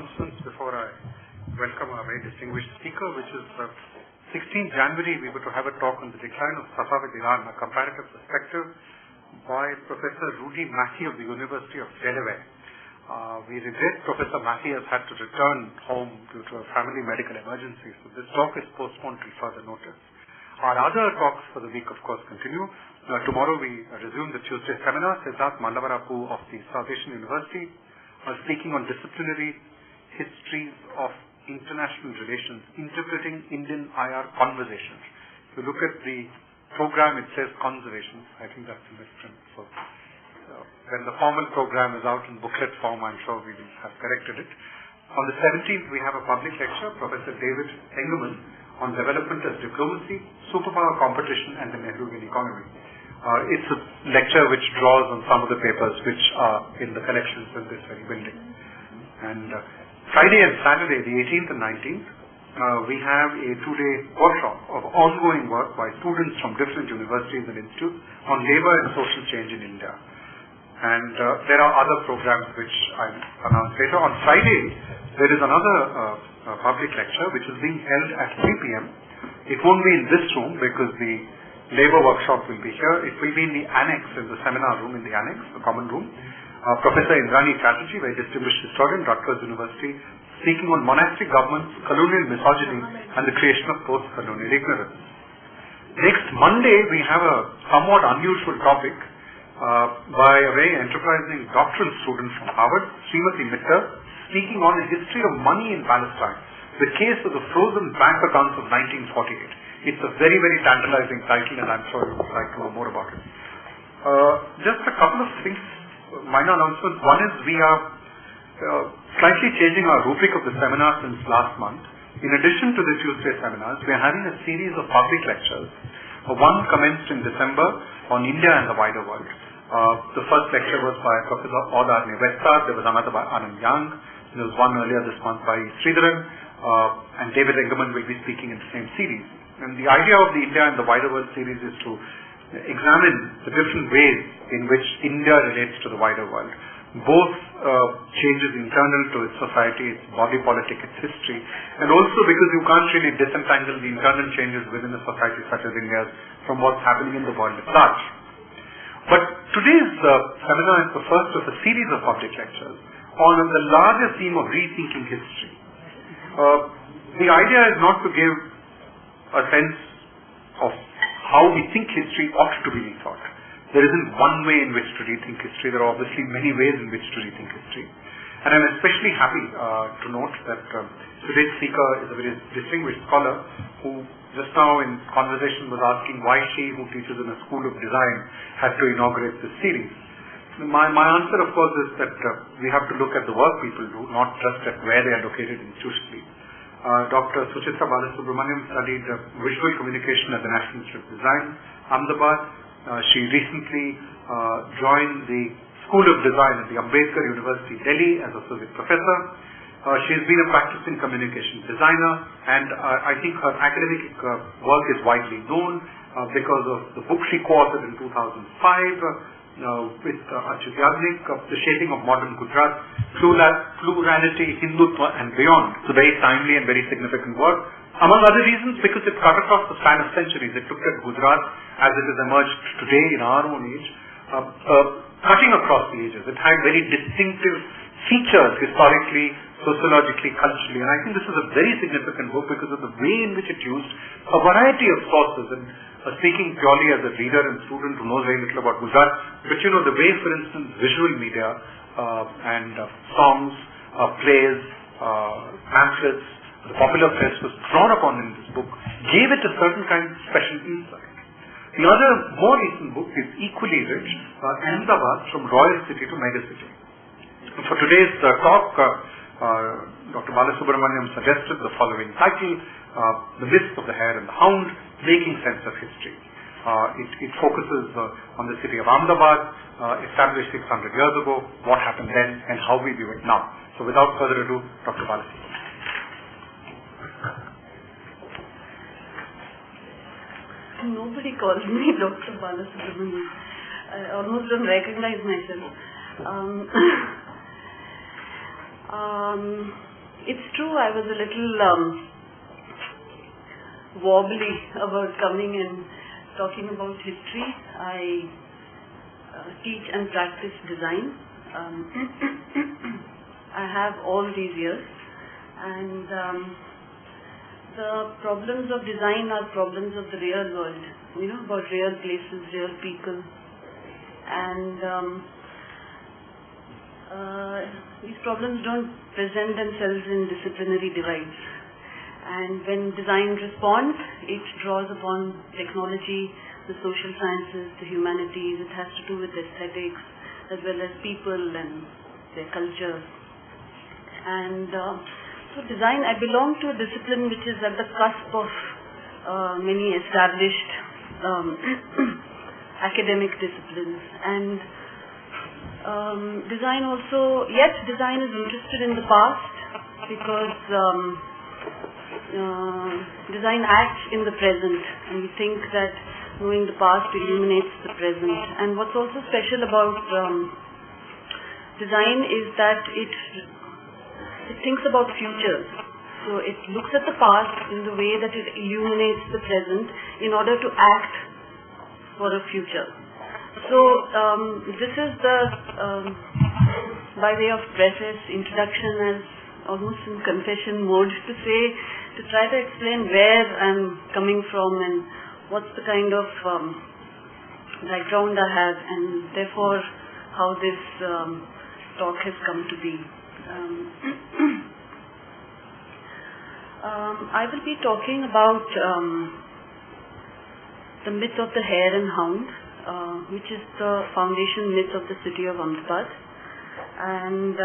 announcements before I welcome our very distinguished speaker, which is 16th January we were to have a talk on the decline of Safavid Iran, a comparative perspective by Professor Rudy Mackey of the University of Delaware. We regret Professor Mackey has had to return home due to a family medical emergency, so this talk is postponed till further notice. Our other talks for the week, of course, continue. Tomorrow we resume the Tuesday seminar. Siddharth Mandavarapu of the South Asian University speaking on disciplinary histories of international relations, interpreting Indian IR conversations. If you look at the program, it says conservation. I think that's a misprint. So when the formal program is out in booklet form, I'm sure we will have corrected it. On the 17th, we have a public lecture, Professor David Engerman, on development as diplomacy, superpower competition, and the Nehruvian economy. It's a lecture which draws on some of the papers which are in the collections in this very building. And Friday and Saturday, the 18th and 19th, we have a two-day workshop of ongoing work by students from different universities and institutes on labor and social change in India. And there are other programs which I'll announce later. On Friday, there is another public lecture which is being held at 3 p.m. It won't be in this room because the labor workshop will be here. It will be in the annex, in the seminar room in the annex, the common room. Professor Indrani Chatterjee, very distinguished historian, Rutgers University, speaking on monastic governments, colonial misogyny, and the creation of post-colonial ignorance. Next Monday, we have a somewhat unusual topic by a very enterprising doctoral student from Harvard, Srimati Mittal, speaking on the history of money in Palestine, the case of the frozen bank accounts of 1948. It's a very, very tantalizing title, and I'm sure you would like to know more about it. Just a couple of things, minor announcements. One is we are slightly changing our rubric of the seminar since last month. In addition to the Tuesday seminars, we are having a series of public lectures. One commenced in December on India and the wider world. The first lecture was by Professor Audarne Westad. There was another by Anand Young. There was one earlier this month by Sridharan. And David Engerman will be speaking in the same series. And the idea of the India and the wider world series is to examine the different ways in which India relates to the wider world. Both changes internal to its society, its body politic, its history, and also because you can't really disentangle the internal changes within a society such as India's from what's happening in the world at large. But today's seminar is the first of a series of public lectures on the larger theme of rethinking history. The idea is not to give a sense of how we think history ought to be rethought. There isn't one way in which to rethink history. There are obviously many ways in which to rethink history. And I'm especially happy to note that today's speaker is a very distinguished scholar who just now in conversation was asking why she, who teaches in a school of design, had to inaugurate this series. My answer, of course, is that we have to look at the work people do, not just at where they are located institutionally. Dr. Suchitra Balasubrahmannyan studied visual communication at the National Institute of Design, Ahmedabad. She recently joined the School of Design at the Ambedkar University, Delhi, as associate professor. She has been a practicing communication designer, and I think her academic work is widely known because of the book she co-authored in 2005 with Achyut Yagnik, The Shaping of Modern Gujarat, Plurality, Hindutva, and Beyond. It's a very timely and very significant work. Among other reasons, because it cut across the span of centuries. It looked at Gujarat as it has emerged today in our own age, cutting across the ages. It had very distinctive features historically, sociologically, culturally, and I think this is a very significant book because of the way in which it used a variety of sources. And speaking purely as a reader and student who knows very little about Gujarat, but the way, for instance, visual media and songs, plays, pamphlets, the popular press was drawn upon in this book, gave it a certain kind of special insight. The other more recent book is equally rich, Ahmedabad, from Royal City to Megacity. For today's talk, Dr. Balasubrahmannyan suggested the following title, The Myth of the Hare and the Hound, Making Sense of History. It focuses on the city of Ahmedabad, established 600 years ago, what happened then, and how we view it now. So without further ado, Dr. Balasubrahmannyan. Nobody calls me Dr. Balasubrahmannyan. I almost don't recognize myself. It's true, I was a little wobbly about coming and talking about history. I teach and practice design. I have all these years, and the problems of design are problems of the real world, about real places, real people, and these problems don't present themselves in disciplinary divides. And when design responds, it draws upon technology, the social sciences, the humanities. It has to do with aesthetics as well as people and their culture. And so design, I belong to a discipline which is at the cusp of many established academic disciplines. And design also, yet design is interested in the past because design acts in the present, and we think that knowing the past illuminates the present. And what's also special about design is that it thinks about futures. So it looks at the past in the way that it illuminates the present in order to act for a future. So this is the, by way of preface, introduction, as almost in confession mode, to try to explain where I'm coming from and what's the kind of background I have, and therefore how this talk has come to be. I will be talking about the myth of the Hare and Hound, which is the foundation myth of the city of Ahmedabad. And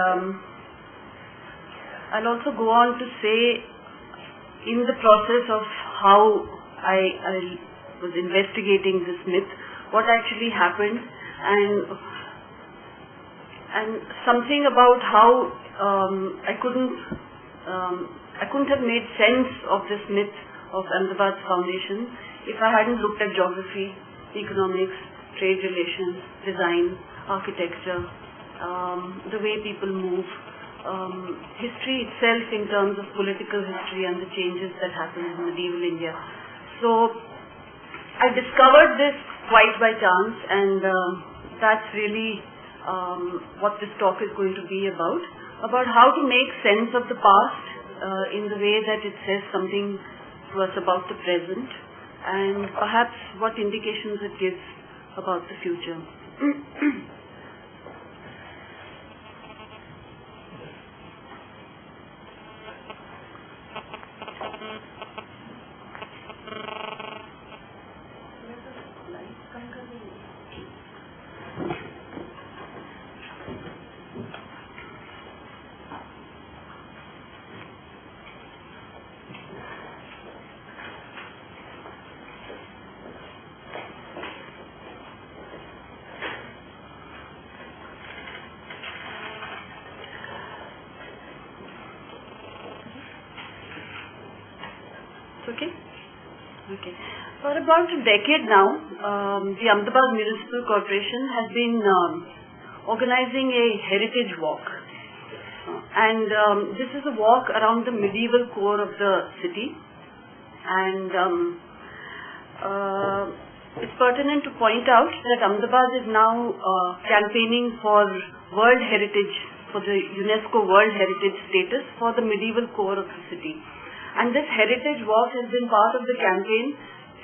I'll also go on to say, in the process of how I was investigating this myth, what actually happened, and something about how I couldn't have made sense of this myth of Ahmedabad's foundation if I hadn't looked at geography, economics, trade relations, design, architecture, the way people move, history itself in terms of political history and the changes that happened in medieval India. So I discovered this quite by chance, and that's really what this talk is going to be about how to make sense of the past in the way that it says something to us about the present, and perhaps what indications it gives about the future. Okay? Okay. For about a decade now, the Ahmedabad Municipal Corporation has been organizing a heritage walk. And this is a walk around the medieval core of the city. And it's pertinent to point out that Ahmedabad is now campaigning for World Heritage, for the UNESCO World Heritage status for the medieval core of the city. And this heritage walk has been part of the campaign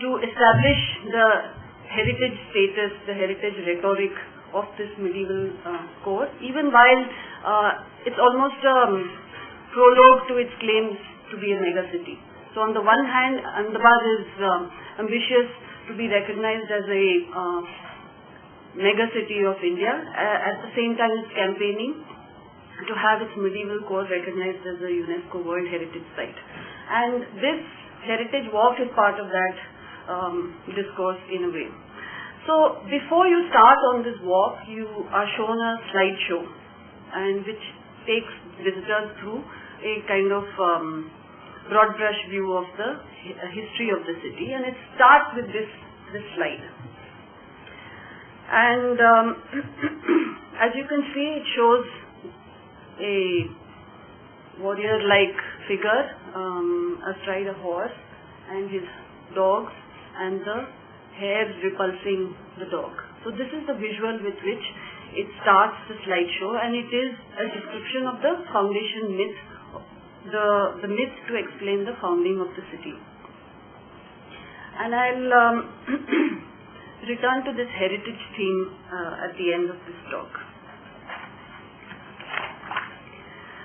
to establish the heritage status, the heritage rhetoric of this medieval core, even while it's almost a prologue to its claims to be a megacity. So on the one hand, Ahmedabad is ambitious to be recognized as a megacity of India. At the same time, it's campaigning to have its medieval core recognized as a UNESCO World Heritage Site. And this heritage walk is part of that discourse in a way. So before you start on this walk, you are shown a slideshow, and which takes visitors through a kind of broad brush view of the history of the city, and it starts with this slide. And as you can see, it shows a warrior-like figure astride a horse, and his dogs, and the hare repulsing the dog. So this is the visual with which it starts the slideshow, and it is a description of the foundation myth, the myth to explain the founding of the city. And I'll return to this heritage theme at the end of this talk.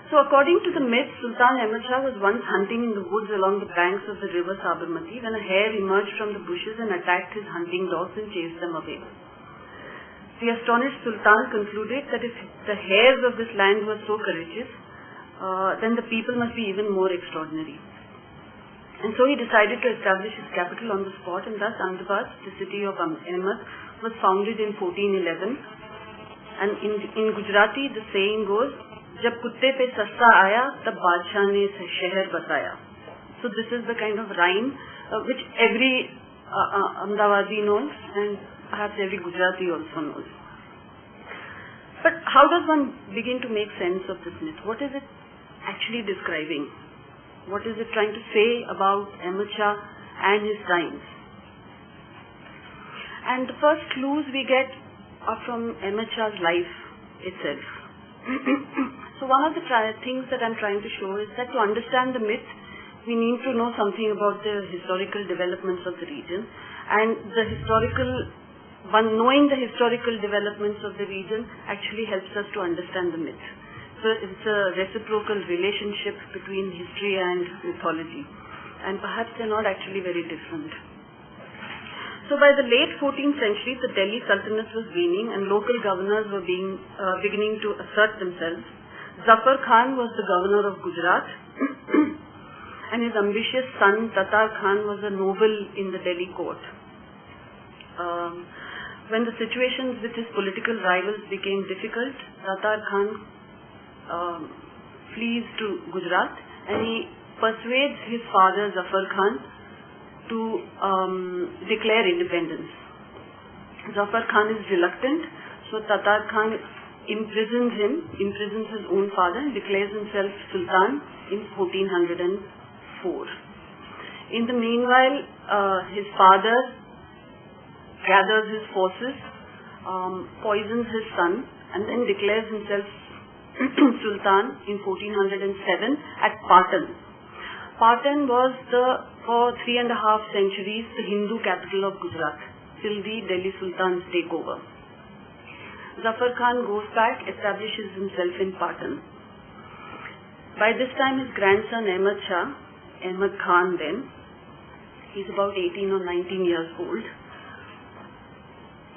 So according to the myth, Sultan Ahmad Shah was once hunting in the woods along the banks of the river Sabarmati when a hare emerged from the bushes and attacked his hunting dogs and chased them away. The astonished Sultan concluded that if the hares of this land were so courageous, then the people must be even more extraordinary. And so he decided to establish his capital on the spot, and thus Ahmedabad, the city of Ahmed, was founded in 1411. And in Gujarati, the saying goes, "Jab kutte pe sasta aaya, tab badshah ne sheher bataya." So this is the kind of rhyme which every Ahmedabadi knows, and perhaps every Gujarati also knows. But how does one begin to make sense of this myth? What is it actually describing? What is it trying to say about Ahmad Shah and his times? And the first clues we get are from Ahmad Shah's life itself. So one of the things that I'm trying to show is that to understand the myth, we need to know something about the historical developments of the region, and knowing the historical developments of the region actually helps us to understand the myth. So it's a reciprocal relationship between history and mythology, and perhaps they're not actually very different. So by the late 14th century, the Delhi Sultanate was waning and local governors were beginning to assert themselves. Zafar Khan was the governor of Gujarat and his ambitious son Tatar Khan was a noble in the Delhi court. When the situations with his political rivals became difficult, Tatar Khan flees to Gujarat and he persuades his father Zafar Khan to declare independence. Zafar Khan is reluctant, so Tatar Khan imprisons his own father and declares himself Sultan in 1404. In the meanwhile, his father gathers his forces, poisons his son, and then declares himself Sultan in 1407 at Patan. Patan was for 3.5 centuries the Hindu capital of Gujarat till the Delhi Sultan's takeover. Zafar Khan goes back, establishes himself in Patan. By this time his grandson Ahmad Shah, Ahmad Khan then, he's about 18 or 19 years old.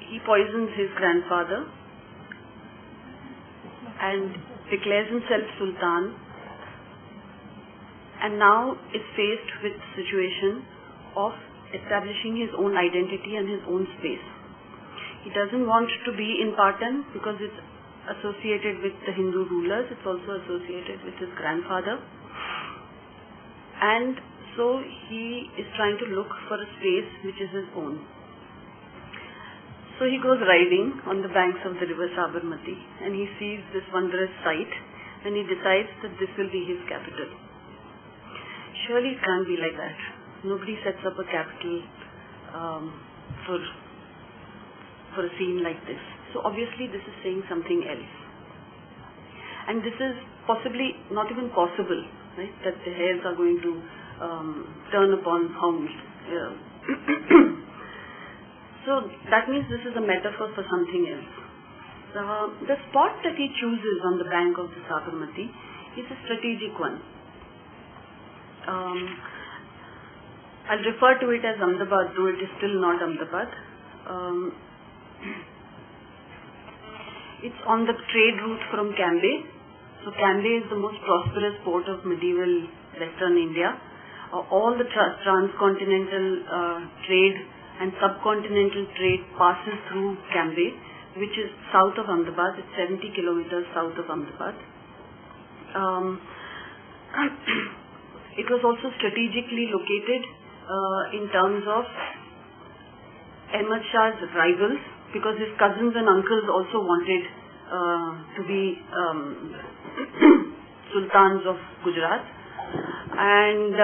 He poisons his grandfather and declares himself Sultan, and now is faced with the situation of establishing his own identity and his own space. He doesn't want to be in Patan because it's associated with the Hindu rulers, it's also associated with his grandfather, and so he is trying to look for a space which is his own. So he goes riding on the banks of the river Sabarmati and he sees this wondrous sight and he decides that this will be his capital. Surely it can't be like that. Nobody sets up a capital for a scene like this. So obviously this is saying something else. And this is possibly not even possible, right? That the hares are going to turn upon hounds. So that means this is a metaphor for something else. The spot that he chooses on the bank of the Sabarmati is a strategic one. I'll refer to it as Ahmedabad, though it is still not Ahmedabad. It's on the trade route from Cambay. So Cambay is the most prosperous port of medieval Western India. All the transcontinental trade and subcontinental trade passes through Cambay, which is south of Ahmedabad. It's 70 kilometers south of Ahmedabad. It was also strategically located in terms of Ahmad Shah's rivals, because his cousins and uncles also wanted to be sultans of Gujarat. And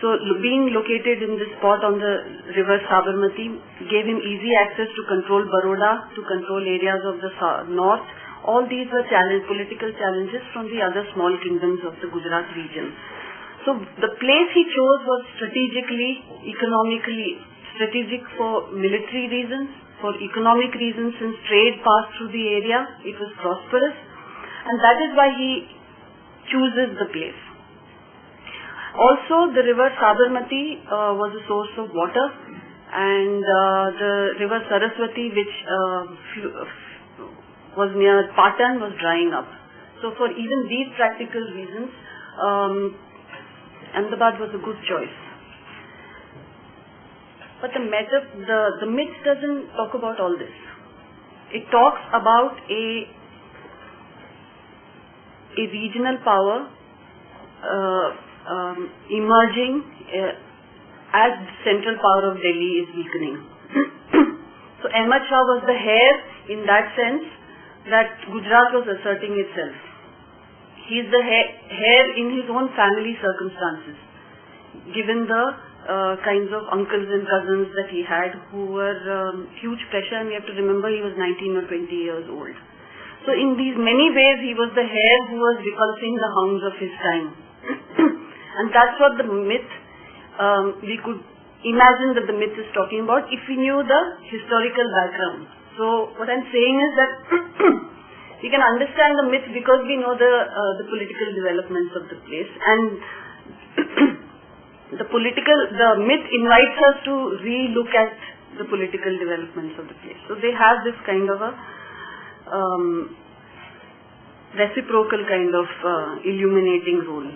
so being located in this spot on the river Sabarmati gave him easy access to control Baroda, to control areas of the north. All these were political challenges from the other small kingdoms of the Gujarat region. So the place he chose was strategically, economically, strategic for military reasons, for economic reasons, since trade passed through the area, it was prosperous, and that is why he chooses the place. Also, the river Sabarmati was a source of water, and the river Saraswati, which was near Patan, was drying up. So for even these practical reasons, Ahmedabad was a good choice. But the myth doesn't talk about all this. It talks about a regional power emerging as the central power of Delhi is weakening. So Ahmad Shah was the Hare in that sense, that Gujarat was asserting itself. He is the Hare in his own family circumstances, given the kinds of uncles and cousins that he had who were huge pressure, and we have to remember he was 19 or 20 years old. So in these many ways he was the Hare who was repulsing the hounds of his time. And that's what the myth, we could imagine that the myth is talking about if we knew the historical background. So what I'm saying is that we can understand the myth because we know the political developments of the place, and the myth invites us to re-look at the political developments of the place. So they have this kind of a reciprocal kind of illuminating role.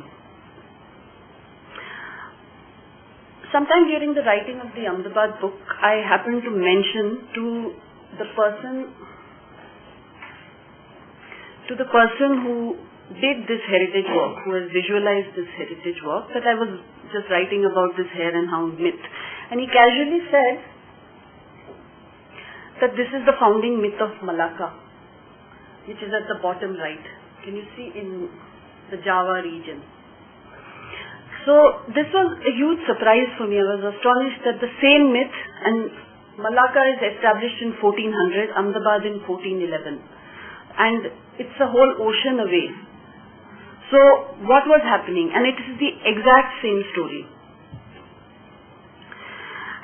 Sometime during the writing of the Ahmedabad book, I happened to mention to the person who did this heritage work, who has visualized this heritage work, that I was just writing about this Hare and Hound myth. And he casually said that this is the founding myth of Malacca, which is at the bottom right. Can you see in the Java region? So this was a huge surprise for me. I was astonished that the same myth, and Malacca is established in 1400, Ahmedabad in 1411. And it's a whole ocean away. So what was happening? And it is the exact same story.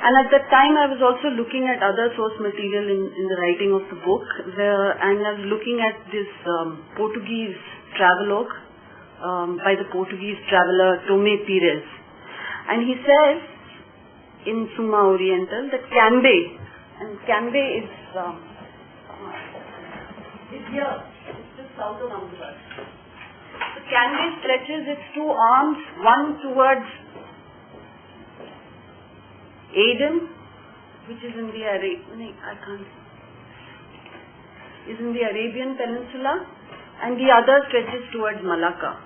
And at that time I was also looking at other source material in the writing of the book, and I was looking at this Portuguese travelogue by the Portuguese traveler Tomé Pires. And he says in Summa Oriental that Cambe, and Cambe is here, it's just south of Ahmedabad. So Cambe stretches its two arms, one towards Aden, which is in the Arabian Peninsula, and the other stretches towards Malacca.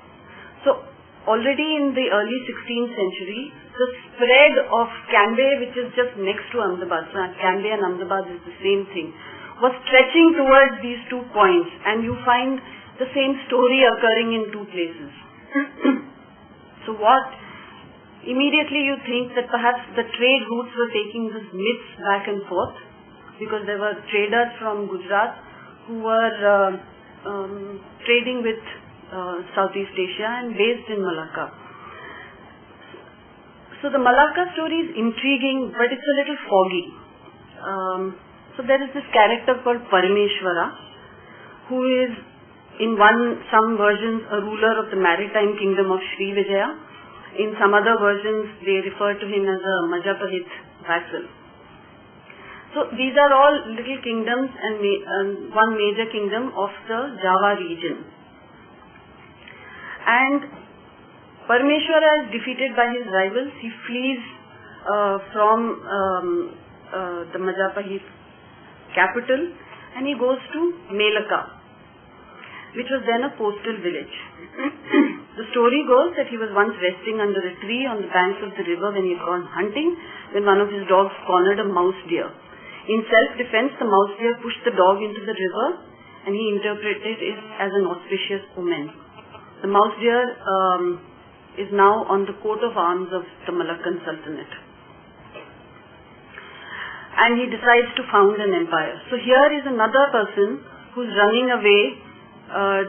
So already in the early 16th century, the spread of Cambe, which is just next to Ahmedabad, so Cambe and Ahmedabad is the same thing, was stretching towards these 2 points, and you find the same story occurring in 2 places. So what? Immediately you think that perhaps the trade routes were taking these myths back and forth, because there were traders from Gujarat who were trading with Southeast Asia and based in Malacca. So the Malacca story is intriguing, but it's a little foggy. So there is this character called Parameshwara, who is in some versions a ruler of the maritime kingdom of Sri Vijaya. In some other versions they refer to him as a Majapahit vassal. So these are all little kingdoms and one major kingdom of the Java region. And Parameshwara is defeated by his rivals. He flees from the Majapahit capital, and he goes to Melaka, which was then a coastal village. The story goes that he was once resting under a tree on the banks of the river when he had gone hunting, when one of his dogs cornered a mouse deer. In self-defense, the mouse deer pushed the dog into the river, and he interpreted it as an auspicious omen. The mouse deer is now on the coat of arms of the Malaccan Sultanate. And he decides to found an empire. So here is another person who's running away,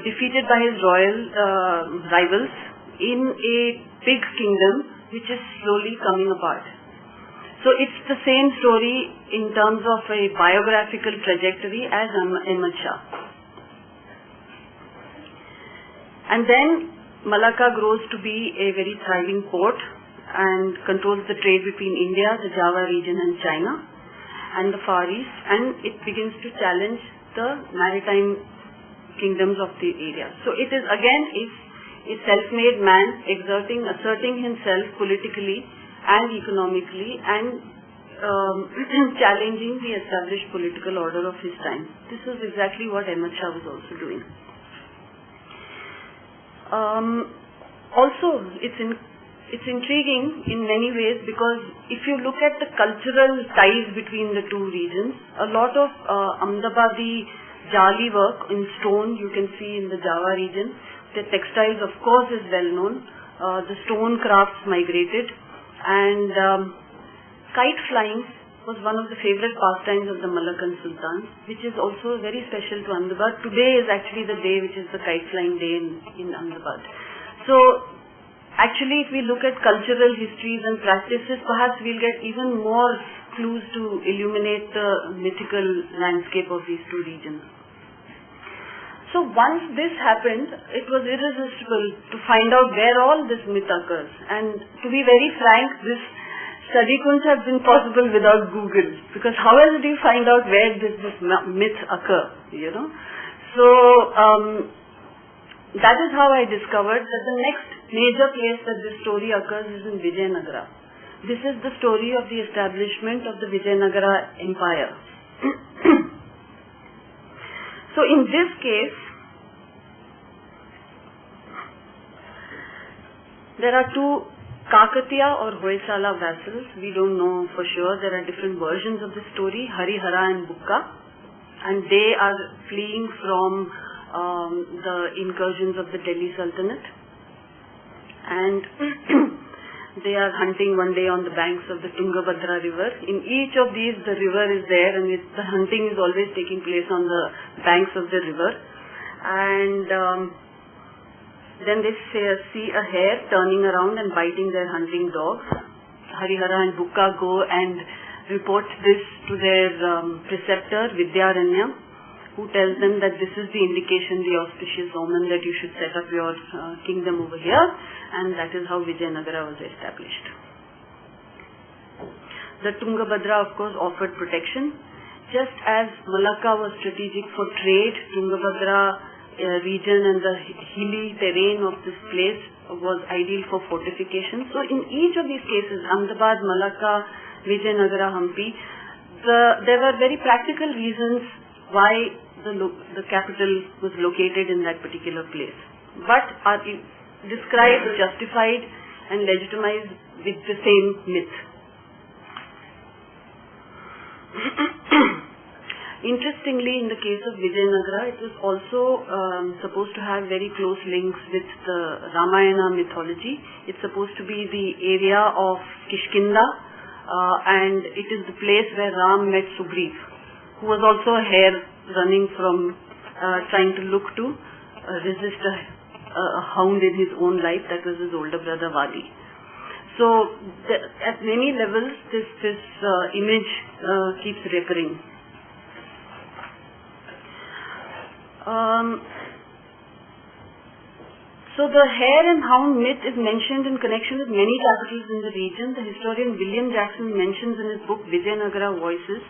defeated by his royal rivals in a big kingdom which is slowly coming apart. So it's the same story in terms of a biographical trajectory as Ahmad Shah. And then Malacca grows to be a very thriving port and controls the trade between India, the Java region and China and the Far East, and it begins to challenge the maritime kingdoms of the area. So it is again a self-made man asserting himself politically and economically and challenging the established political order of his time. This is exactly what Ahmad Shah was also doing. Also, it's intriguing in many ways because if you look at the cultural ties between the two regions, a lot of Ahmedabadi Jali work in stone you can see in the Java region. The textiles, of course, is well known. The stone crafts migrated, and kite flying was one of the favorite pastimes of the Malaccan Sultans, which is also very special to Ahmedabad. Today is actually the day which is the kite flying day in Ahmedabad. So actually, if we look at cultural histories and practices, perhaps we'll get even more clues to illuminate the mythical landscape of these two regions. So once this happened, it was irresistible to find out where all this myth occurs. And to be very frank, this study couldn't have been possible without Google, because how else do you find out where this myth occur, you know? So that is how I discovered that the next major place that this story occurs is in Vijayanagara. This is the story of the establishment of the Vijayanagara Empire. So in this case, there are two Kakatiya or Hoysala vassals. We don't know for sure. There are different versions of the story, Hare, and Bukka, and they are fleeing from the incursions of the Delhi Sultanate, and they are hunting one day on the banks of the Tungabhadra river. In each of these, the river is there, and the hunting is always taking place on the banks of the river. And then they see a hare turning around and biting their hunting dogs. Harihara and Bukka go and report this to their preceptor, Vidyaranya, who tells them that this is the indication, the auspicious omen, that you should set up your kingdom over here, and that is how Vijayanagara was established. The Tungabhadra, of course, offered protection. Just as Malacca was strategic for trade, Tungabhadra region and the hilly terrain of this place was ideal for fortification. So in each of these cases, Ahmedabad, Malacca, Vijayanagara, Hampi, there were very practical reasons why the capital was located in that particular place, but are described, justified and legitimized with the same myth. Interestingly, in the case of Vijayanagara, it was also supposed to have very close links with the Ramayana mythology. It's supposed to be the area of Kishkinda, and it is the place where Ram met Sugriv, who was also a hare running from trying to look to resist a hound in his own life. That was his older brother Vali. So at many levels, this image keeps recurring. So the hare and hound myth is mentioned in connection with many capitals in the region. The historian William Jackson mentions in his book Vijayanagara Voices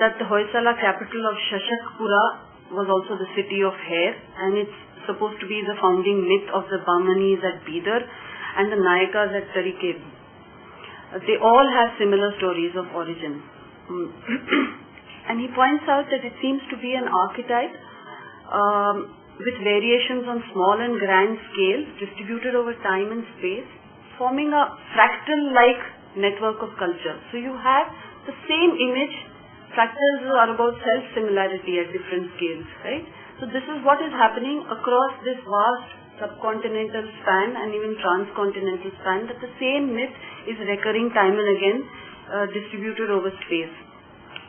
that the Hoysala capital of Shashakpura was also the city of Hare, and it's supposed to be the founding myth of the Bahmanis at Bidar and the Nayakas at Tarikeb. They all have similar stories of origin. And he points out that it seems to be an archetype with variations on small and grand scales distributed over time and space, forming a fractal-like network of culture. So you have the same image fractals are about self-similarity at different scales, right? So this is what is happening across this vast subcontinental span and even transcontinental span, that the same myth is recurring time and again, distributed over space.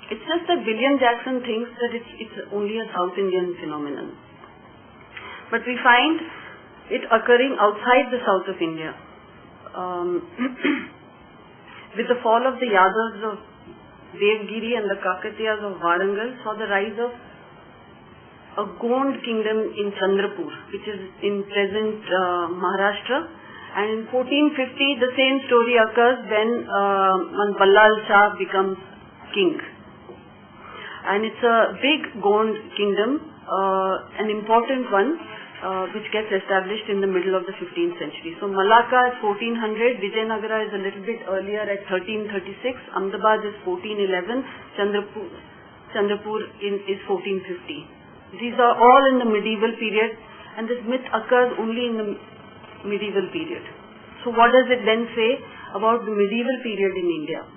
It's just that William Jackson thinks that it's only a South Indian phenomenon. But we find it occurring outside the south of India. With the fall of the Yadavas of Devgiri and the Kakatiyas of Warangal, saw the rise of a Gond kingdom in Chandrapur, which is in present Maharashtra. And in 1450, the same story occurs when Ballal Shah becomes king. And it's a big Gond kingdom, an important one, which gets established in the middle of the 15th century. So Malacca is 1400, Vijayanagara is a little bit earlier at 1336, Ahmedabad is 1411, Chandrapur is 1450. These are all in the medieval period, and this myth occurs only in the medieval period. So what does it then say about the medieval period in India?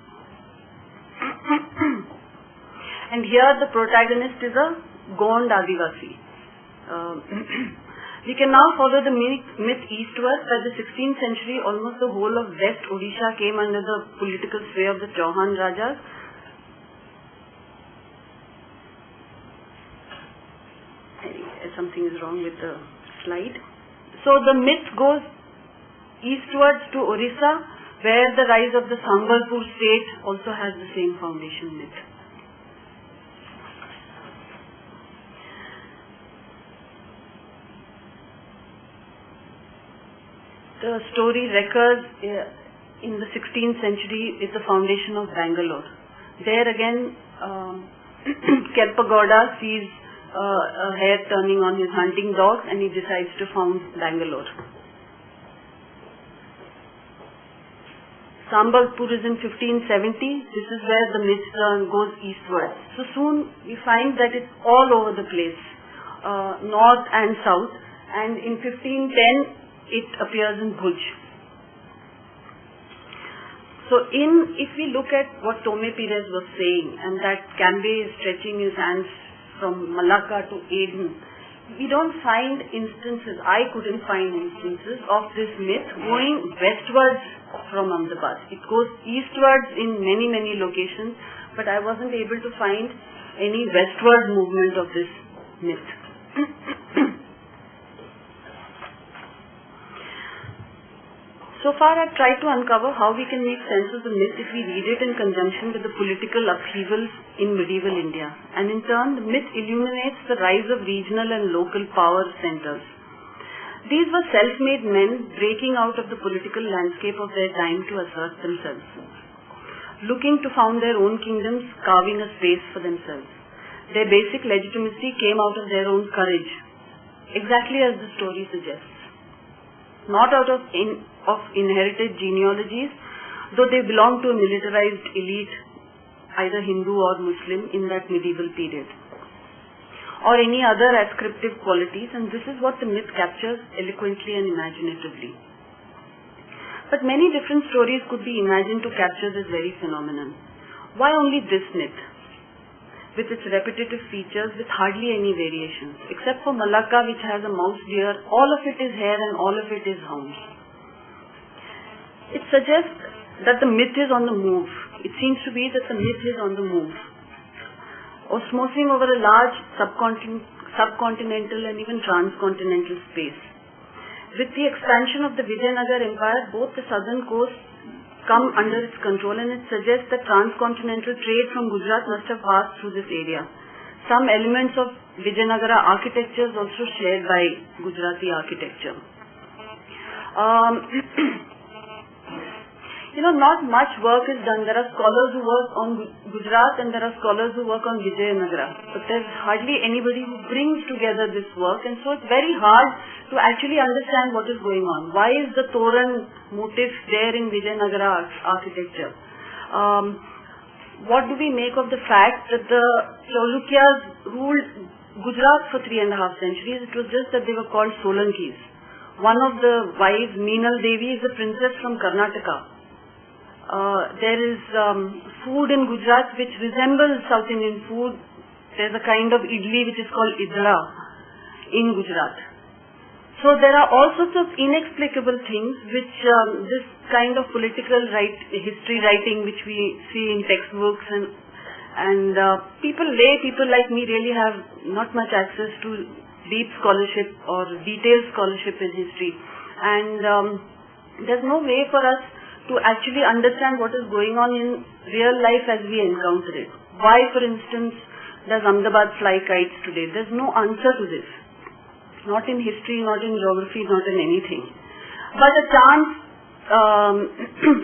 And here the protagonist is a Gond Adivasi. We can now follow the myth eastward. By the 16th century, almost the whole of West Odisha came under the political sway of the Chauhan Rajas. Something is wrong with the slide. So the myth goes eastwards to Orissa, where the rise of the Sambalpur state also has the same foundation myth. The story recurs in the 16th century is the foundation of Bangalore. There again, Kelpagowda sees a hare turning on his hunting dogs, and he decides to found Bangalore. Sambalpur is in 1570. This is where the myth goes eastward. So soon we find that it's all over the place, north and south. And in 1510 it appears in Bhuj. So if we look at what Tome Pires was saying, and that Cambe is stretching his hands from Malacca to Aden, we don't find instances, I couldn't find instances of this myth going westwards from Ahmedabad. It goes eastwards in many, many locations, but I wasn't able to find any westward movement of this myth. So far I've tried to uncover how we can make sense of the myth if we read it in conjunction with the political upheavals in medieval India. And in turn, the myth illuminates the rise of regional and local power centers. These were self-made men breaking out of the political landscape of their time to assert themselves, looking to found their own kingdoms, carving a space for themselves. Their basic legitimacy came out of their own courage, exactly as the story suggests. Not out of inherited genealogies, though they belong to a militarized elite, either Hindu or Muslim, in that medieval period, or any other ascriptive qualities, and this is what the myth captures eloquently and imaginatively. But many different stories could be imagined to capture this very phenomenon. Why only this myth, with its repetitive features, with hardly any variations? Except for Malacca, which has a mouse deer, all of it is hare and all of it is hound. It suggests that the myth is on the move. It seems to be that the myth is on the move, osmosing over a large subcontinental and even transcontinental space. With the expansion of the Vijayanagar Empire, both the southern coast come under its control, and it suggests that transcontinental trade from Gujarat must have passed through this area. Some elements of Vijayanagara architecture is also shared by Gujarati architecture. Not much work is done. There are scholars who work on Gujarat and there are scholars who work on Vijayanagara. But there's hardly anybody who brings together this work, and so it's very hard to actually understand what is going on. Why is the Toran motif there in Vijayanagara architecture? What do we make of the fact that the Chalukyas ruled Gujarat for 3.5 centuries? It was just that they were called Solankis. One of the wives, Meenal Devi, is a princess from Karnataka. There is food in Gujarat which resembles South Indian food. There's a kind of idli which is called idla in Gujarat. So there are all sorts of inexplicable things which this kind of political history writing which we see in textbooks and people like me really have not much access to deep scholarship or detailed scholarship in history, and there's no way for us to actually understand what is going on in real life as we encounter it. Why, for instance, does Ahmedabad fly kites today? There's no answer to this. Not in history, not in geography, not in anything. But a chance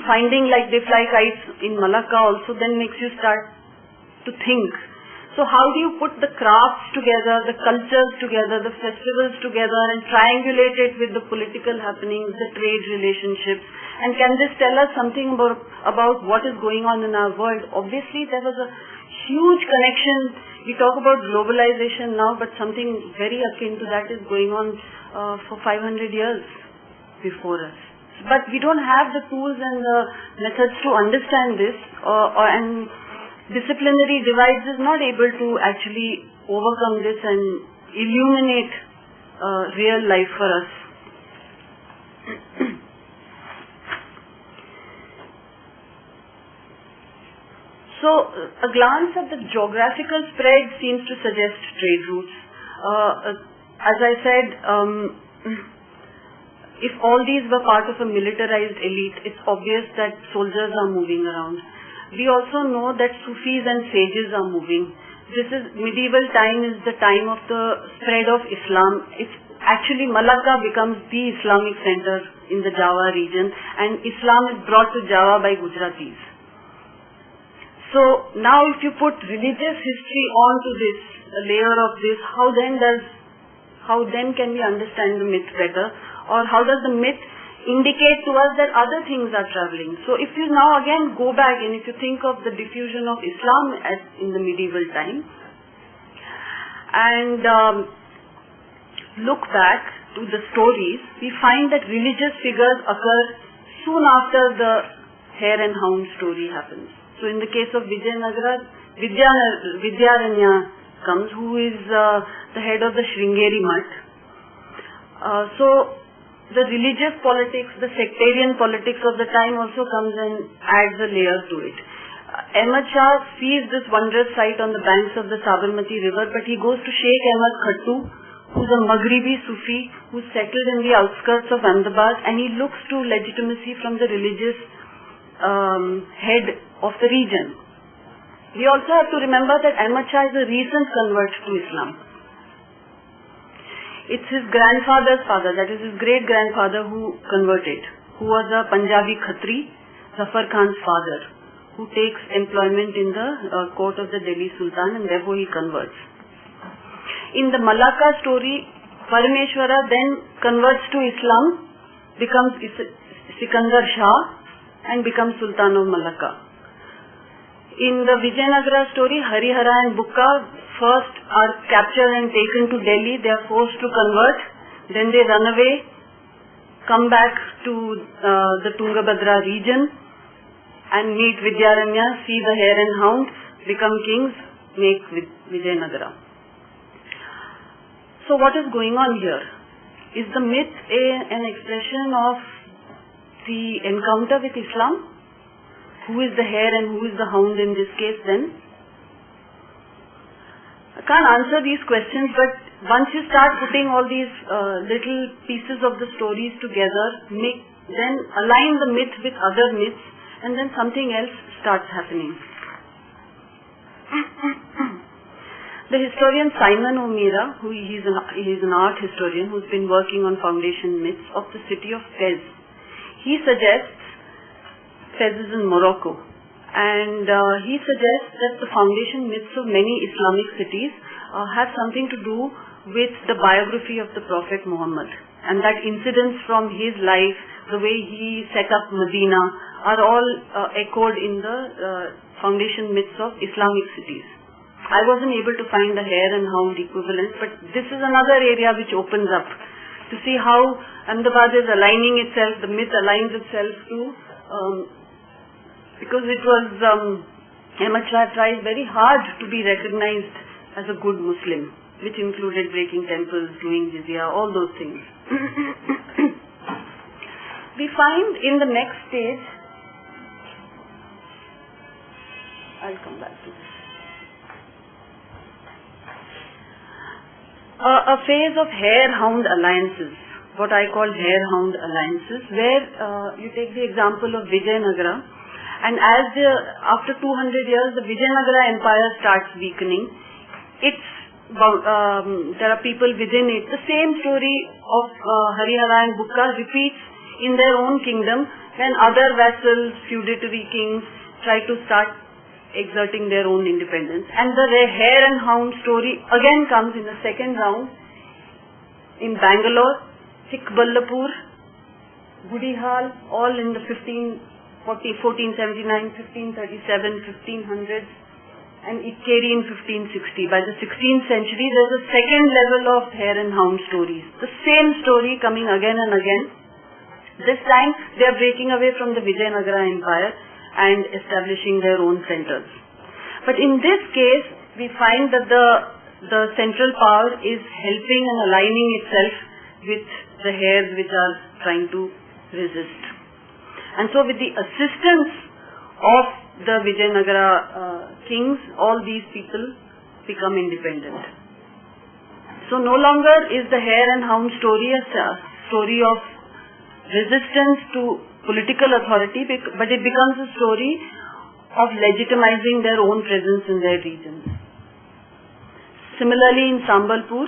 finding like they fly kites in Malacca also then makes you start to think. So how do you put the crafts together, the cultures together, the festivals together and triangulate it with the political happenings, the trade relationships? And can this tell us something about what is going on in our world? Obviously there was a huge connection. We talk about globalization now, but something very akin to that is going on for 500 years before us. But we don't have the tools and the methods to understand this, and disciplinary divides is not able to actually overcome this and illuminate real life for us. So, a glance at the geographical spread seems to suggest trade routes. As I said, if all these were part of a militarized elite, it's obvious that soldiers are moving around. We also know that Sufis and sages are moving. This is medieval time, is the time of the spread of Islam. It's actually Malacca becomes the Islamic center in the Java region, and Islam is brought to Java by Gujaratis. So now if you put religious history onto this, a layer of this, how then can we understand the myth better? Or how does the myth indicate to us that other things are traveling? So if you now again go back and if you think of the diffusion of Islam in the medieval time and look back to the stories, we find that religious figures occur soon after the Hare and Hound story happens. So in the case of Vijayanagara, Vidyaranya comes, who is the head of the Sringeri Mutt. So the religious politics, the sectarian politics of the time also comes and adds a layer to it. Ahmad Shah sees this wondrous sight on the banks of the Sabarmati river, but he goes to Sheikh Ahmad Khattu, who's a Maghribi Sufi, who's settled in the outskirts of Ahmedabad, and he looks to legitimacy from the religious head of the region. We also have to remember that Ahmad Shah is a recent convert to Islam. It's his grandfather's father, that is his great-grandfather, who converted, who was a Punjabi Khatri, Zafar Khan's father, who takes employment in the court of the Delhi Sultan, and therefore he converts. In the Malacca story, Parameshwara then converts to Islam, becomes Sikandar Shah, and becomes Sultan of Malacca. In the Vijayanagara story, Hare and Bukka first are captured and taken to Delhi. They are forced to convert. Then they run away, come back to the Tungabhadra region and meet Vidyaranya, see the Hare and Hound, become kings, make Vijayanagara. So what is going on here? Is the myth an expression of the encounter with Islam? Who is the Hare and who is the Hound in this case then? I can't answer these questions, but once you start putting all these little pieces of the stories together, then align the myth with other myths, and then something else starts happening. The historian Simon O'Meara, he's an art historian who's been working on foundation myths of the city of Fez. He suggests, Fez is in Morocco, and he suggests that the foundation myths of many Islamic cities have something to do with the biography of the Prophet Muhammad, and that incidents from his life, the way he set up Medina, are all echoed in the foundation myths of Islamic cities. I wasn't able to find the Hare and Hound equivalent, but this is another area which opens up to see how Ahmedabad is aligning itself, the myth aligns itself to because it was Ahmad Shah tried very hard to be recognized as a good Muslim, which included breaking temples, doing jizya, all those things. We find in the next stage, I'll come back to this, a phase of Hare-Hound alliances, what I call Hare-Hound alliances, where you take the example of Vijayanagara, and after 200 years the Vijayanagara empire starts weakening. There are people within it. The same story of Hare and Bukka repeats in their own kingdom when other vassals, feudatory kings try to start exerting their own independence. And the Hare and Hound story again comes in the second round in Bangalore, Chikballapur, Gudihal, all in the 1479, 1537, 1500s, and Ikkeri in 1560. By the 16th century, there's a second level of Hare and Hound stories. The same story coming again and again. This time, they are breaking away from the Vijayanagara Empire and establishing their own centers. But in this case, we find that the central power is helping and aligning itself with the Hares which are trying to resist. And so with the assistance of the Vijayanagara kings, all these people become independent. So no longer is the Hare and Hound story a story of resistance to political authority, but it becomes a story of legitimizing their own presence in their regions. Similarly, in Sambalpur,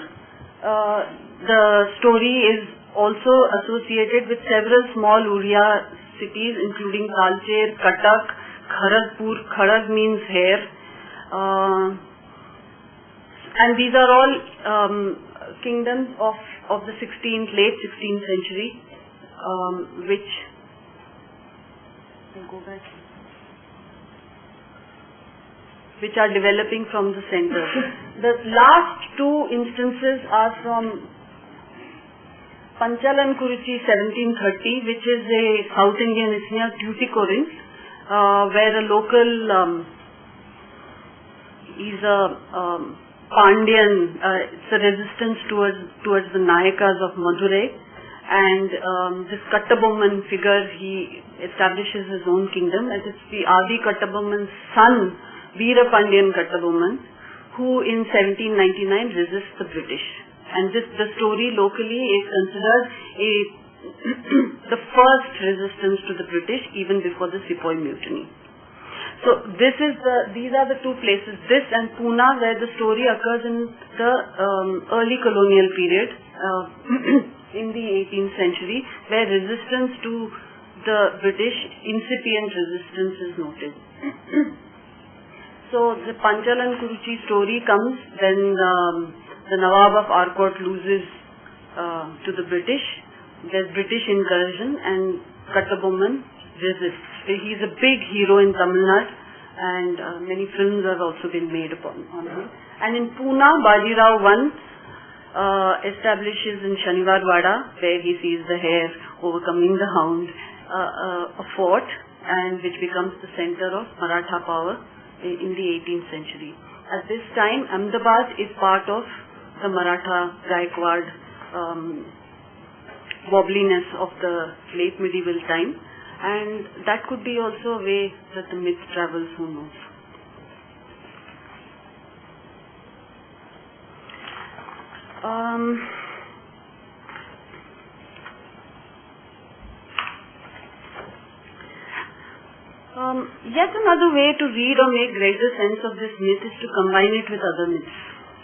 the story is also associated with several small Uriya cities, including Talcher, Katak, Kharagpur. Kharag means hair. And these are all kingdoms of the late 16th century, which are developing from the center. The last two instances are from Panchal and Kuruchi 1730, which is a South Indian, it's near Tuticorin, where a local, is a Pandyan, it's a resistance towards the Nayakas of Madurai, and this Kattabomman figure, he establishes his own kingdom, and it's the Adi Kattabomman's son, Veera Pandyan Kattabomman, who in 1799 resists the British. And the story locally is considered the first resistance to the British, even before the Sepoy Mutiny. So these are the two places, this and Pune, where the story occurs in the early colonial period, in the 18th century, where resistance to the British, incipient resistance is noted. So the Panchal and Kuruchi story comes when the Nawab of Arcot loses to the British. There's British incursion and Kattabomman resists. He's a big hero in Tamil Nadu, and many films have also been made on him. And in Pune, Bajirao I establishes in Shaniwar Wada, where he sees the Hare overcoming the Hound, a fort, and which becomes the center of Maratha power in the 18th century. At this time, Ahmedabad is part of the Maratha Gaikwad wobbliness of the late medieval time, and that could be also a way that the myth travels, who knows. Yet another way to read or make greater sense of this myth is to combine it with other myths.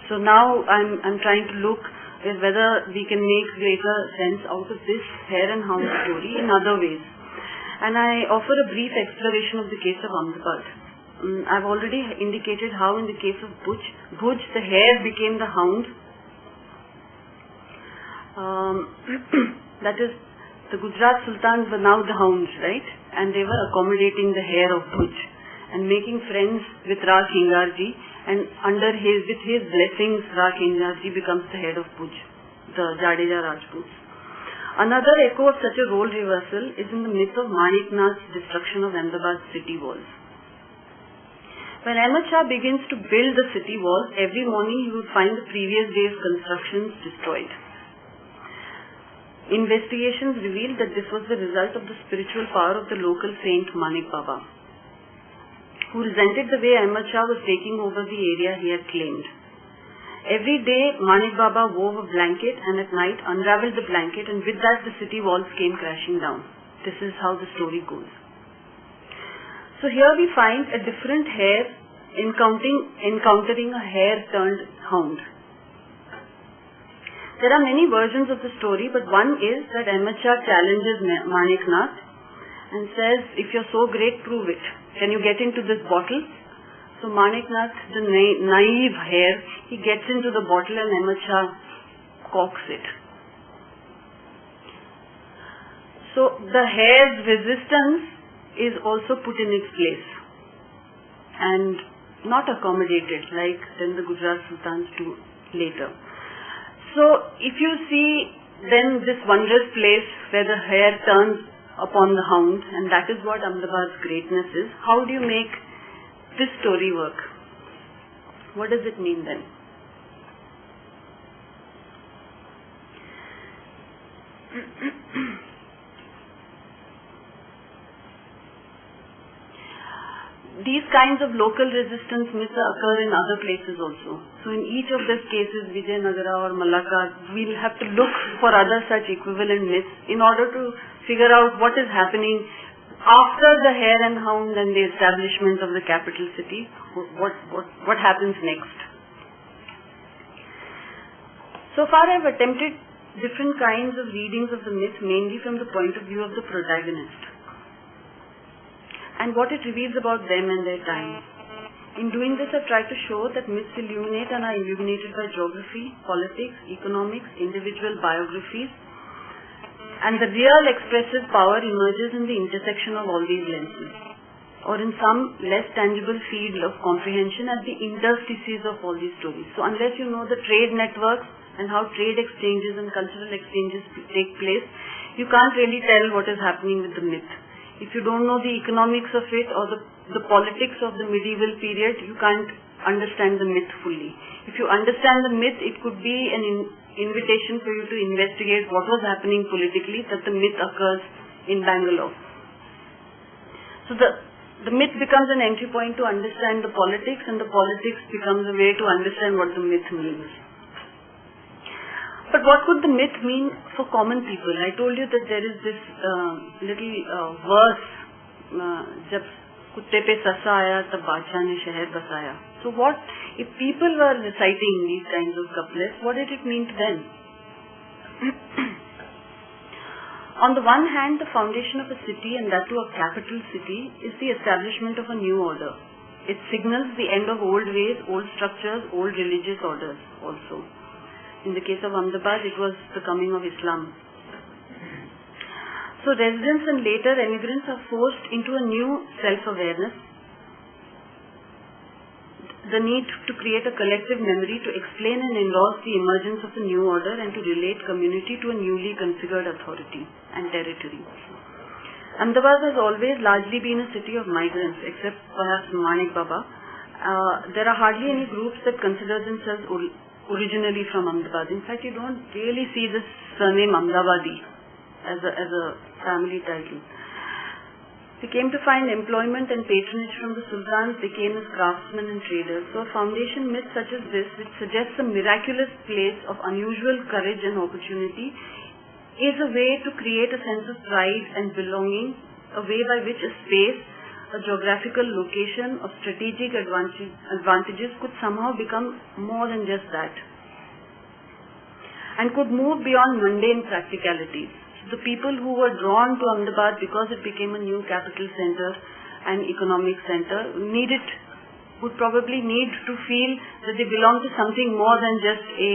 So now I'm trying to look at whether we can make greater sense out of this Hare and Hound story in other ways. And I offer a brief exploration of the case of Ahmedabad. I've already indicated how in the case of Bhuj, the Hare became the Hound. That is, the Gujarat Sultans were now the Hounds, right? And they were accommodating the Hare of Bhuj and making friends with Ra Kingarji, and with his blessings, Ra Kingarji becomes the head of Bhuj, the Jadeja Rajputs. Another echo of such a role reversal is in the myth of Maniknath's destruction of Ahmedabad's city walls. When Ahmed Shah begins to build the city walls, every morning he would find the previous day's constructions destroyed. Investigations revealed that this was the result of the spiritual power of the local saint Manik Baba, who resented the way Ahmed Shah was taking over the area he had claimed. Every day, Manik Baba wove a blanket and at night unraveled the blanket, and with that the city walls came crashing down. This is how the story goes. So here we find a different hare encountering a hare-turned-hound. There are many versions of the story, but one is that Ahmed Shah challenges Maniknath and says, if you're so great, prove it. Can you get into this bottle? So Maniknath, the naive hare, he gets into the bottle and Ahmed Shah corks it. So the hare's resistance is also put in its place and not accommodated like then the Gujarat Sultans do later. So if you see then this wondrous place where the hare turns upon the hound, and that is what Ahmedabad's greatness is, how do you make this story work? What does it mean then? These kinds of local resistance myths occur in other places also. So in each of these cases, Vijayanagara or Malakka, we'll have to look for other such equivalent myths in order to figure out what is happening after the hare and hound and the establishment of the capital city. What happens next? So far I've attempted different kinds of readings of the myth, mainly from the point of view of the protagonist and what it reveals about them and their time. In doing this, I've tried to show that myths illuminate and are illuminated by geography, politics, economics, individual biographies, and the real expressive power emerges in the intersection of all these lenses, or in some less tangible field of comprehension at the interstices of all these stories. So unless you know the trade networks and how trade exchanges and cultural exchanges take place, you can't really tell what is happening with the myth. If you don't know the economics of it or the politics of the medieval period, you can't understand the myth fully. If you understand the myth, it could be an invitation for you to investigate what was happening politically, that the myth occurs in Bangalore. So the myth becomes an entry point to understand the politics, and the politics becomes a way to understand what the myth means. But what could the myth mean for common people? I told you that there is this little verse, "Jab kutte pe sasa aaya, tab badshah ne shahar basaya." So what, if people were reciting these kinds of couplets, what did it mean to them? On the one hand, the foundation of a city, and that too a capital city, is the establishment of a new order. It signals the end of old ways, old structures, old religious orders also. In the case of Ahmedabad, it was the coming of Islam. So residents and later emigrants are forced into a new self-awareness, the need to create a collective memory to explain and endorse the emergence of a new order and to relate community to a newly configured authority and territory. Ahmedabad has always largely been a city of migrants, except perhaps Manik Baba. There are hardly any groups that consider themselves originally from Ahmedabad. In fact, you don't really see this surname Ahmedabadi as a family title. They came to find employment and patronage from the sultans. They came as craftsmen and traders. So a foundation myth such as this, which suggests a miraculous place of unusual courage and opportunity, is a way to create a sense of pride and belonging, a way by which a space, a geographical location of strategic advantages could somehow become more than just that, and could move beyond mundane practicalities. The people who were drawn to Ahmedabad because it became a new capital center and economic center would probably need to feel that they belong to something more than just a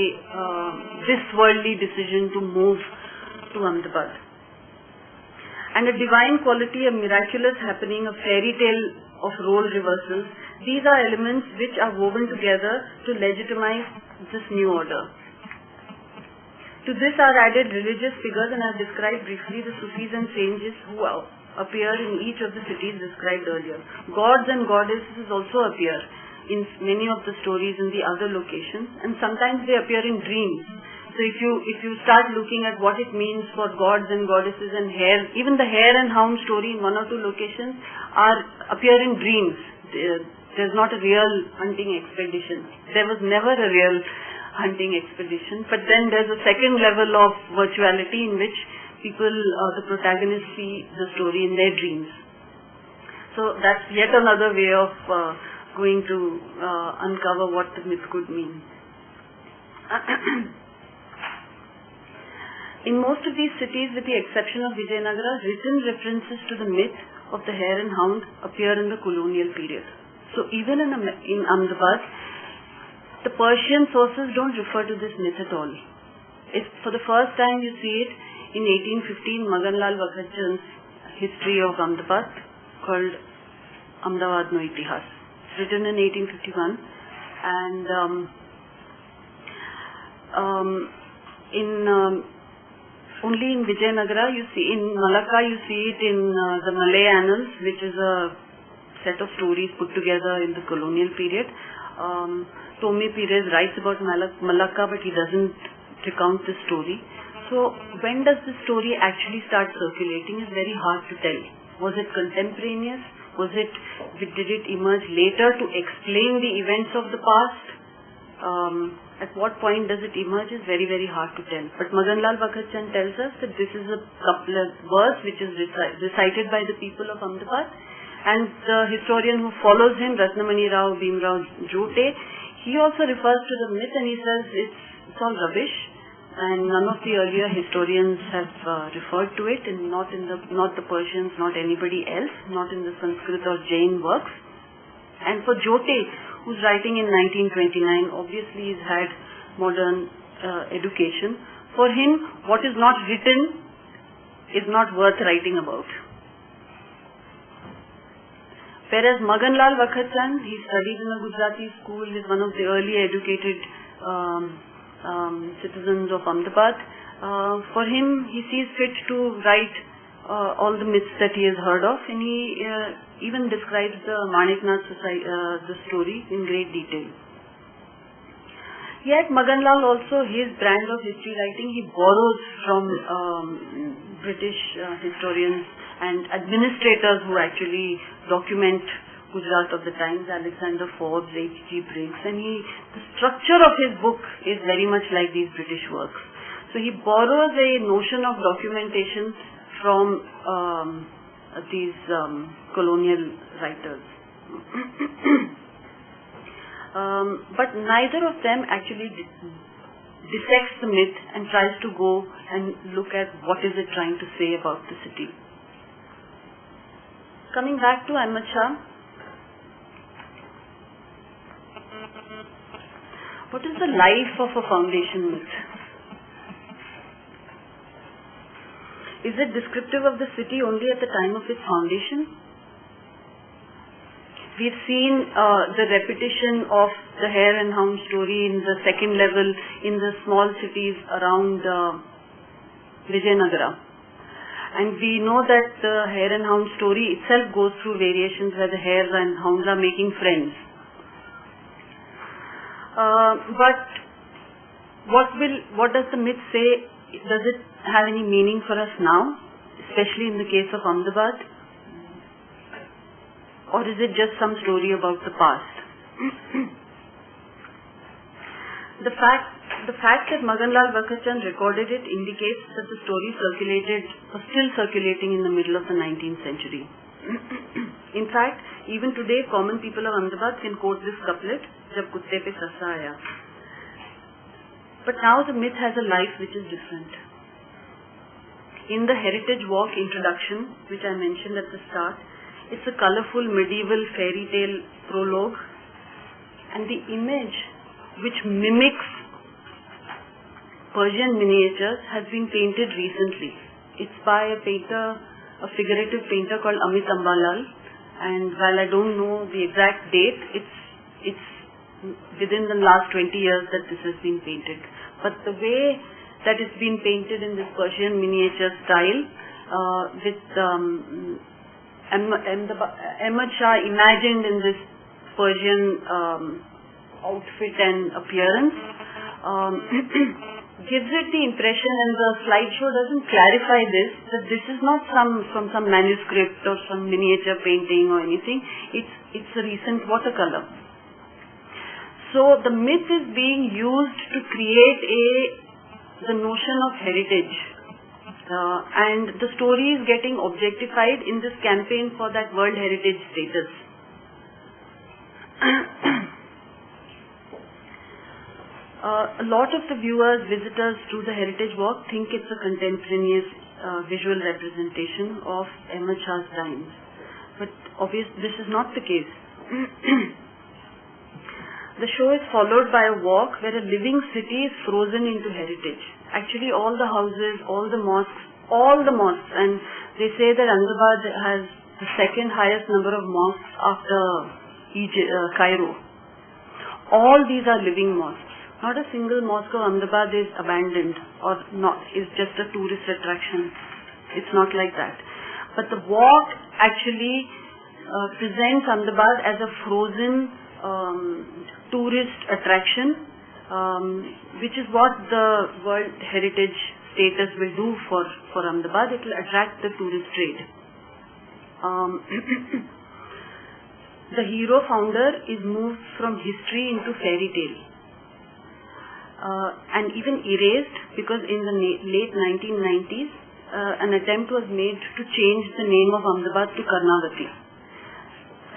this worldly decision to move to Ahmedabad. And a divine quality, a miraculous happening, a fairy tale of role reversals, these are elements which are woven together to legitimize this new order. To this are added religious figures, and I have described briefly the Sufis and sages who appear in each of the cities described earlier. Gods and goddesses also appear in many of the stories in the other locations, and sometimes they appear in dreams. So if you start looking at what it means for gods and goddesses and Hare, even the Hare and Hound story in one or two locations appear in dreams. There's not a real hunting expedition. There was never a real hunting expedition. But then there's a second level of virtuality in which people, the protagonists, see the story in their dreams. So that's yet another way of going to uncover what the myth could mean. In most of these cities, with the exception of Vijayanagara, written references to the myth of the Hare and Hound appear in the colonial period. So even in Ahmedabad, the Persian sources don't refer to this myth at all. For the first time you see it in 1815, Maganlal Vakhatchand's History of Ahmedabad, called Ahmedabad No Itihas. It's written in 1851, and only in Vijayanagara you see, in Malacca you see it in the Malay Annals, which is a set of stories put together in the colonial period. Tommy Pires writes about Malacca, but he doesn't recount the story. So when does the story actually start circulating is very hard to tell. Was it contemporaneous? Did it emerge later to explain the events of the past? At what point does it emerge is very, very hard to tell. But Maganlal Vakhatchand tells us that this is a verse which is recited by the people of Ahmedabad, and the historian who follows him, Ratnamani Rao Bhimrao Jote, he also refers to the myth and he says it's all rubbish, and none of the earlier historians have referred to it, and not the Persians, not anybody else, not in the Sanskrit or Jain works. And for Jote, who's writing in 1929, obviously he's had modern education. For him, what is not written is not worth writing about. Whereas Maganlal Vakhatchand, he studied in a Gujarati school, is one of the early educated citizens of Ahmedabad. For him, he sees fit to write all the myths that he has heard of, and he even describes the Maniknath the story in great detail. Yet Maganlal also, his brand of history writing, he borrows from British historians and administrators who actually document Gujarat of the times, Alexander Forbes, H.G. Briggs, and the structure of his book is very much like these British works. So he borrows a notion of documentation from these colonial writers. But neither of them actually dissects the myth and tries to go and look at what is it trying to say about the city. Coming back to Ahmad Shah, what is the life of a foundation myth? Is it descriptive of the city only at the time of its foundation? We've seen the repetition of the Hare and Hound story in the second level in the small cities around Vijayanagara. And we know that the Hare and Hound story itself goes through variations where the hares and hounds are making friends. But what does the myth say? Does it have any meaning for us now, especially in the case of Ahmedabad? Or is it just some story about the past? The fact that Maganlal Vakhatchand recorded it indicates that the story was still circulating in the middle of the 19th century. In fact, even today, common people of Ahmedabad can quote this couplet, "Jab kutte pe sassa aaya." But now the myth has a life which is different. In the Heritage Walk introduction, which I mentioned at the start, it's a colorful medieval fairy tale prologue, and the image which mimics Persian miniatures has been painted recently. It's by a figurative painter called Amit Ambalal, and while I don't know the exact date, it's within the last 20 years that this has been painted. But the way that is been painted in this Persian miniature style with Ahmad Shah imagined in this Persian outfit and appearance. Gives it the impression, and the slideshow doesn't clarify this, that this is not from some manuscript or some miniature painting or anything. It's a recent watercolor. So the myth is being used to create the notion of heritage, and the story is getting objectified in this campaign for that World Heritage status. A lot of the viewers, visitors to the Heritage Walk think it's a contemporaneous visual representation of Ahmad Shah's Times. But obviously this is not the case. The show is followed by a walk where a living city is frozen into heritage. Actually all the houses, all the mosques, and they say that Ahmedabad has the second highest number of mosques after Cairo. All these are living mosques. Not a single mosque of Ahmedabad is abandoned or not, is just a tourist attraction. It's not like that. But the walk actually presents Ahmedabad as a frozen tourist attraction, which is what the World Heritage status will do for Ahmedabad. It will attract the tourist trade. The hero founder is moved from history into fairy tale. And even erased, because in the late 1990s an attempt was made to change the name of Ahmedabad to Karnavati.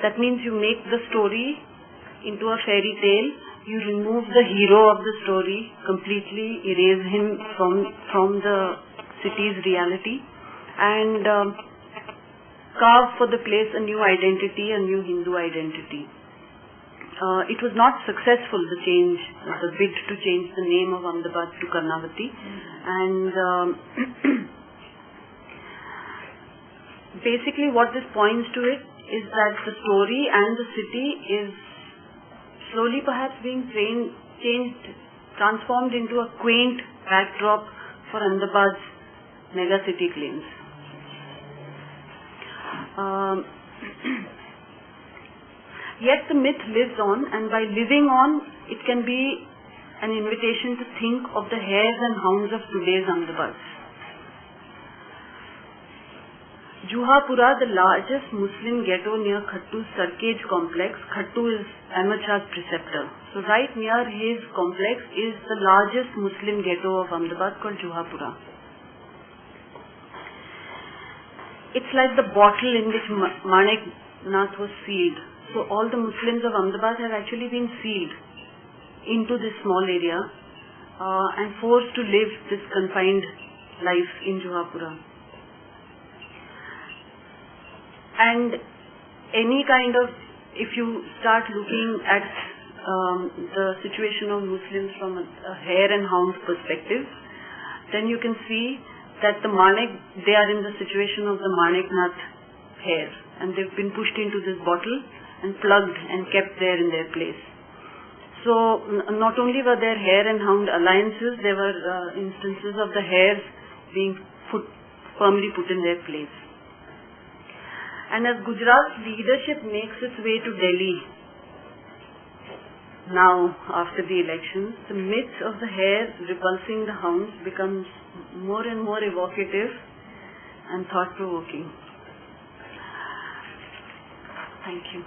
That means you make the story into a fairy tale, you remove the hero of the story, completely erase him from the city's reality, and carve for the place a new identity, a new Hindu identity. It was not successful, the bid to change the name of Ahmedabad to Karnavati, and basically what this points to it is that the story and the city is slowly perhaps being transformed into a quaint backdrop for Ahmedabad's megacity claims. Yet the myth lives on, and by living on, it can be an invitation to think of the hares and hounds of today's Ahmedabad. Juhapura, the largest Muslim ghetto near Khattu's Sarkej complex. Khattu is Ahmad Shah's preceptor. So right near his complex is the largest Muslim ghetto of Ahmedabad called Juhapura. It's like the bottle in which Manik Nath was sealed. So all the Muslims of Ahmedabad have actually been sealed into this small area and forced to live this confined life in Juhapura. And any kind of, if you start looking at the situation of Muslims from a hare and hound perspective, then you can see that they are in the situation of the Manik Nath hare, and they've been pushed into this bottle and plugged and kept there in their place. So not only were there hare and hound alliances, there were instances of the hares being firmly put in their place. And as Gujarat's leadership makes its way to Delhi now after the elections, the myth of the hare repulsing the hounds becomes more and more evocative and thought-provoking. Thank you.